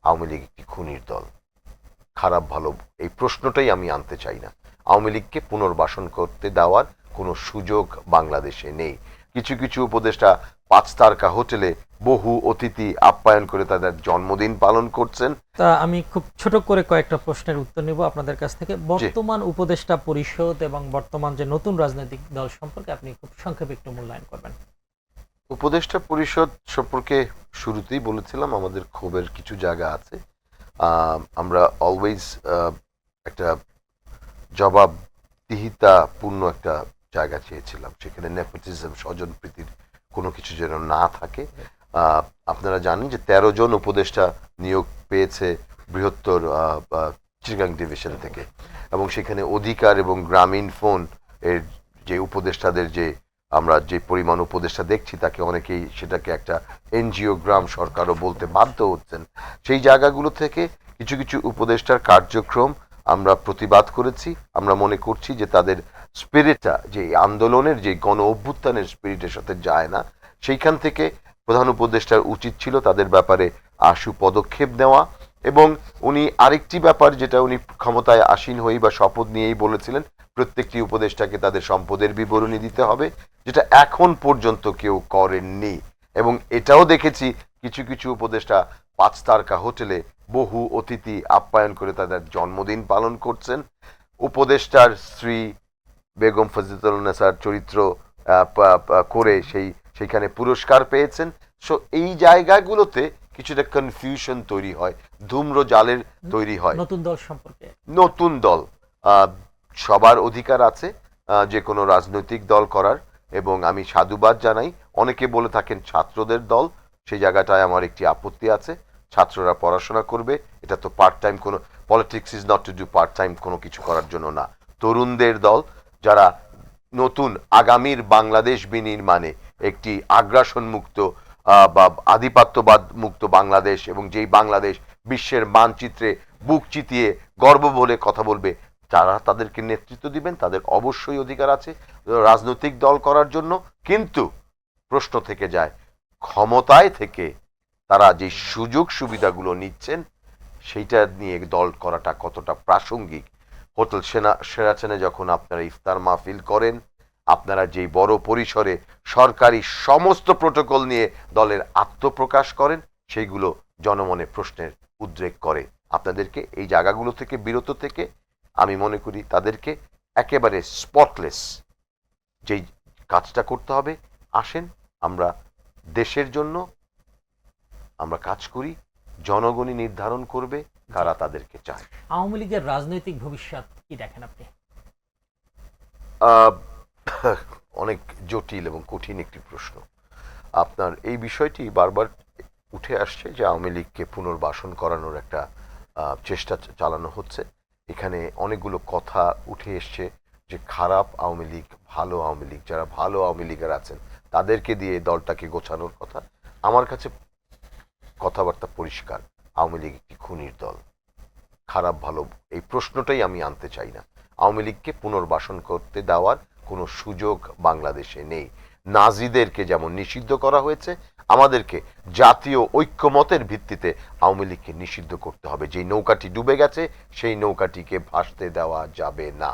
আওয়ামী লীগ একটি খুনির দল। খারাপ ভালো এই প্রশ্নটাই আমি আনতে চাই না। আওয়ামী লীগকে পুনর্বাসন করতে দেওয়ার কোনো সুযোগ বাংলাদেশে নেই। কিছু কিছু উপদেষ্টা 5 তারকা হোটেলে বহু অতিথি আপ্যায়ন করে তাদের জন্মদিন পালন করছেন। তা আমি খুব ছোট করে কয়েকটা প্রশ্নের উত্তর নিব আপনাদের কাছ থেকে। জি, বর্তমান উপদেষ্টা পরিষদ এবং বর্তমান যে নতুন রাজনৈতিক দল সম্পর্কে আপনি খুব সংক্ষেপে একটু মূল্যায়ন করবেন। উপদেষ্টা পরিষদ সম্পর্কে শুরুতেই বলেছিলাম আমাদের ক্ষোভের কিছু জায়গা আছে। আমরা অলওয়েজ একটা জবাবদিহিতাপূর্ণ একটা জায়গা চেয়েছিলাম, সেখানে নেপোটিজম স্বজনপ্রীতির কোনো কিছু যেন না থাকে। আপনারা জানেন যে 13 জন উপদেষ্টা নিয়োগ পেয়েছে বৃহত্তর চিটাগাং ডিভিশন থেকে, এবং সেখানে অধিকার এবং গ্রামীণ ফোন এর যে উপদেষ্টাদের যে আমরা যে পরিমাণ উপদেষ্টা দেখছি তাকে অনেকেই সেটাকে একটা এনজিও গ্রাম সরকারও বলতে বাধ্য হচ্ছেন। সেই জায়গাগুলো থেকে কিছু কিছু উপদেষ্টার কার্যক্রম আমরা প্রতিবাদ করেছি। আমরা মনে করছি যে তাদের স্পিরিটটা যে আন্দোলনের যে গণ অভ্যুত্থানের স্পিরিটের সাথে যায় না। সেইখান থেকে প্রধান উপদেষ্টার উচিত ছিল তাদের ব্যাপারে আশু পদক্ষেপ নেওয়া। এবং উনি আরেকটি ব্যাপার যেটা উনি ক্ষমতায় আসীন হয়েই বা শপথ নিয়েই বলেছিলেন, প্রত্যেকটি উপদেষ্টাকে তাদের সম্পদের বিবরণী দিতে হবে, যেটা এখন পর্যন্ত কেউ করেননি। এবং এটাও দেখেছি কিছু কিছু উপদেষ্টা 5 তারকা হোটেলে বহু অতিথি আপ্যায়ন করে তাদের জন্মদিন পালন করছেন। উপদেষ্টার স্ত্রী বেগম ফজিলাতুন্নেসার চরিত্র করে সেইখানে পুরস্কার পেয়েছেন। সো এই জায়গাগুলোতে কিছুটা কনফিউশন তৈরি হয়, ধূম্র জালের তৈরি হয়। নতুন দল সম্পর্কে নতুন দল, সবার অধিকার আছে যে কোনো রাজনৈতিক দল করার, এবং আমি সাধুবাদ জানাই। অনেকে বলে থাকেন ছাত্রদের দল, সেই জায়গাটায় আমার একটি আপত্তি আছে। ছাত্ররা পড়াশোনা করবে, এটা তো পার্ট টাইম কোনো, politics is not to do part time কোনো কিছু করার জন্য না। তরুণদের দল, যারা নতুন আগামীর বাংলাদেশ বিনির্মাণে একটি আগ্রাসন মুক্ত বা আধিপত্যবাদ মুক্ত বাংলাদেশ, এবং যেই বাংলাদেশ বিশ্বের মানচিত্রে বুক চিতিয়ে গর্ব বলে কথা বলবে, যারা তাদেরকে নেতৃত্ব দিবেন তাদের অবশ্যই অধিকার আছে রাজনৈতিক দল করার জন্য। কিন্তু প্রশ্ন থেকে যায়, ক্ষমতায় থেকে তারা যে সুযোগ সুবিধাগুলো নিচ্ছেন সেইটা নিয়ে দল করাটা কতটা প্রাসঙ্গিক। হোটেল সেরাচেনে যখন আপনারা ইফতার মাহফিল করেন, আপনারা যেই বড় পরিসরে সরকারি সমস্ত প্রোটোকল নিয়ে দলের আত্মপ্রকাশ করেন, সেইগুলো জনমনে প্রশ্নের উদ্রেক করে। আপনাদেরকে এই জায়গাগুলো থেকে বিরত থেকে আমি মনে করি তাদেরকে একেবারে স্পটলেস যেই কাজটা করতে হবে। আসেন আমরা দেশের জন্য আমরা কাজ করি, জনগণই নির্ধারণ করবে কারা তাদেরকে চায়। আওয়ামী লীগের রাজনৈতিক ভবিষ্যৎ কি দেখেন আপনি? আহ, অনেক জটিল এবং কঠিন একটি প্রশ্ন। আপনার এই বিষয়টি বারবার উঠে আসছে যে আওয়ামী লীগকে পুনর্বাসন করানোর একটা চেষ্টা চালানো হচ্ছে। এখানে অনেকগুলো কথা উঠে এসছে যে খারাপ আওয়ামী লীগ, ভালো আওয়ামী লীগ, যারা ভালো আওয়ামী লীগের আছেন তাদেরকে দিয়ে দলটাকে গোছানোর কথা। আমার কাছে কথাবার্তা পরিষ্কার, আওয়ামী লীগ একটি খুনির দল। খারাপ ভালো এই প্রশ্নটাই আমি আনতে চাই না। আওয়ামী লীগকে পুনর্বাসন করতে দেওয়ার কোনো সুযোগ বাংলাদেশে নেই। নাজিদেরকে যেমন নিষিদ্ধ করা হয়েছে, আমাদেরকে জাতীয় ঐক্যমতের ভিত্তিতে আওয়ামী লীগকে নিষিদ্ধ করতে হবে। যেই নৌকাটি ডুবে গেছে সেই নৌকাটিকে ভাসতে দেওয়া যাবে না।